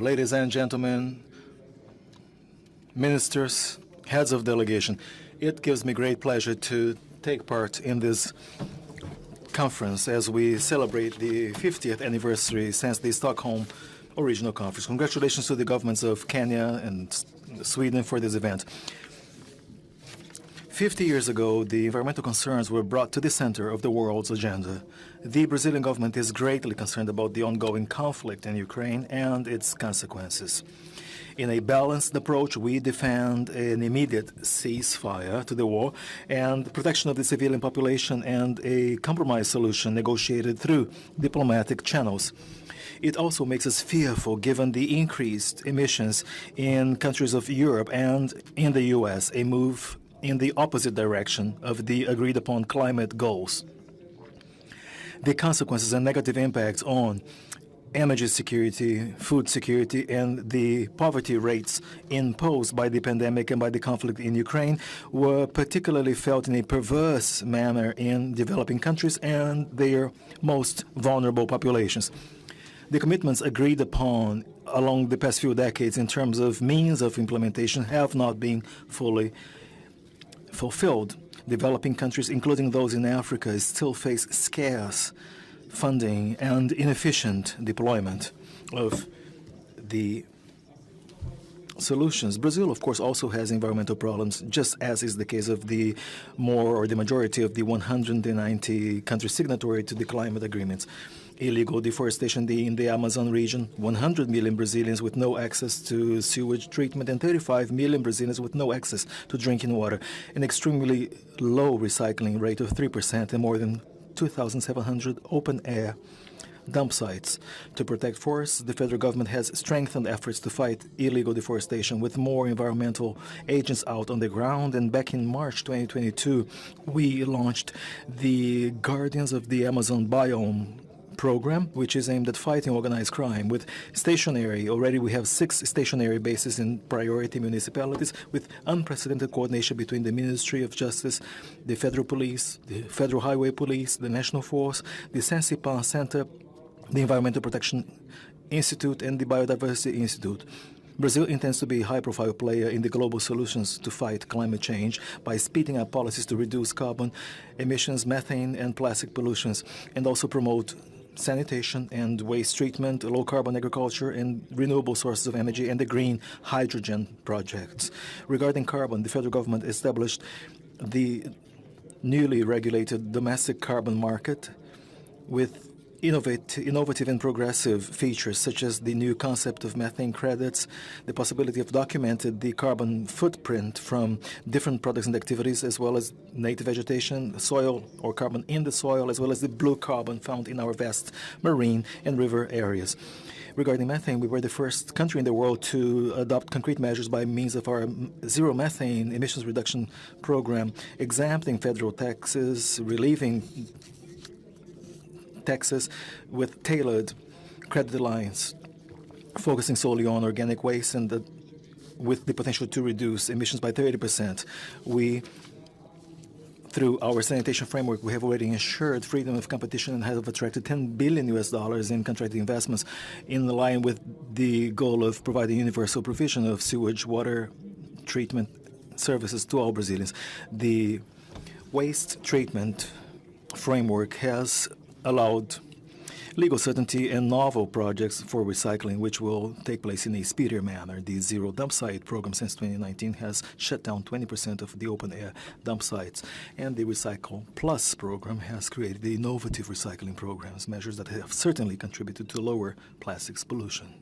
ladies and gentlemen, ministers, heads of delegation, it gives me great pleasure to take part in this conference as we celebrate the 50th anniversary since the Stockholm Original Conference. Congratulations to the governments of Kenya and Sweden for this event. 50 years ago, the environmental concerns were brought to the center of the world's agenda. The Brazilian government is greatly concerned about the ongoing conflict in Ukraine and its consequences. In a balanced approach, we defend an immediate ceasefire to the war and protection of the civilian population and a compromise solution negotiated through diplomatic channels. It also makes us fearful given the increased emissions in countries of Europe and in the US, a move in the opposite direction of the agreed-upon climate goals. The consequences and negative impacts on energy security, food security, and the poverty rates imposed by the pandemic and by the conflict in Ukraine were particularly felt in a perverse manner in developing countries and their most vulnerable populations. The commitments agreed upon along the past few decades in terms of means of implementation have not been fully fulfilled. Developing countries, including those in Africa, still face scarce funding and inefficient deployment of the solutions. Brazil, of course, also has environmental problems, just as is the case of the majority of the 190 countries signatory to the climate agreements. Illegal deforestation in the Amazon region, 100 million Brazilians with no access to sewage treatment, and 35 million Brazilians with no access to drinking water, an extremely low recycling rate of 3%, and more than 2,700 open-air dump sites. To protect forests, the federal government has strengthened efforts to fight illegal deforestation with more environmental agents out on the ground. And back in March 2022, we launched the Guardians of the Amazon Biome program, which is aimed at fighting organized crime with already we have 6 stationary bases in priority municipalities with unprecedented coordination between the Ministry of Justice, the Federal Police, the Federal Highway Police, the National Force, the Sensipan Center, the Environmental Protection Institute, and the Biodiversity Institute. Brazil intends to be a high-profile player in the global solutions to fight climate change by speeding up policies to reduce carbon emissions, methane, and plastic pollutions, and also promote sanitation and waste treatment, low-carbon agriculture, and renewable sources of energy, and the green hydrogen projects. Regarding carbon, the federal government established the newly regulated domestic carbon market with innovative and progressive features such as the new concept of methane credits, the possibility of documenting the carbon footprint from different products and activities, as well as native vegetation, soil or carbon in the soil, as well as the blue carbon found in our vast marine and river areas. Regarding methane, we were the first country in the world to adopt concrete measures by means of our zero methane emissions reduction program, exempting federal taxes, relieving taxes with tailored credit lines, focusing solely on organic waste and with the potential to reduce emissions by 30%. Through our sanitation framework, we have already ensured freedom of competition and have attracted $10 billion in contracted investments in line with the goal of providing universal provision of sewage water treatment services to all Brazilians. The waste treatment framework has allowed legal certainty and novel projects for recycling, which will take place in a speedier manner. The Zero Dump Site program since 2019 has shut down 20% of the open-air dump sites, and the Recycle Plus program has created innovative recycling programs, measures that have certainly contributed to lower plastics pollution.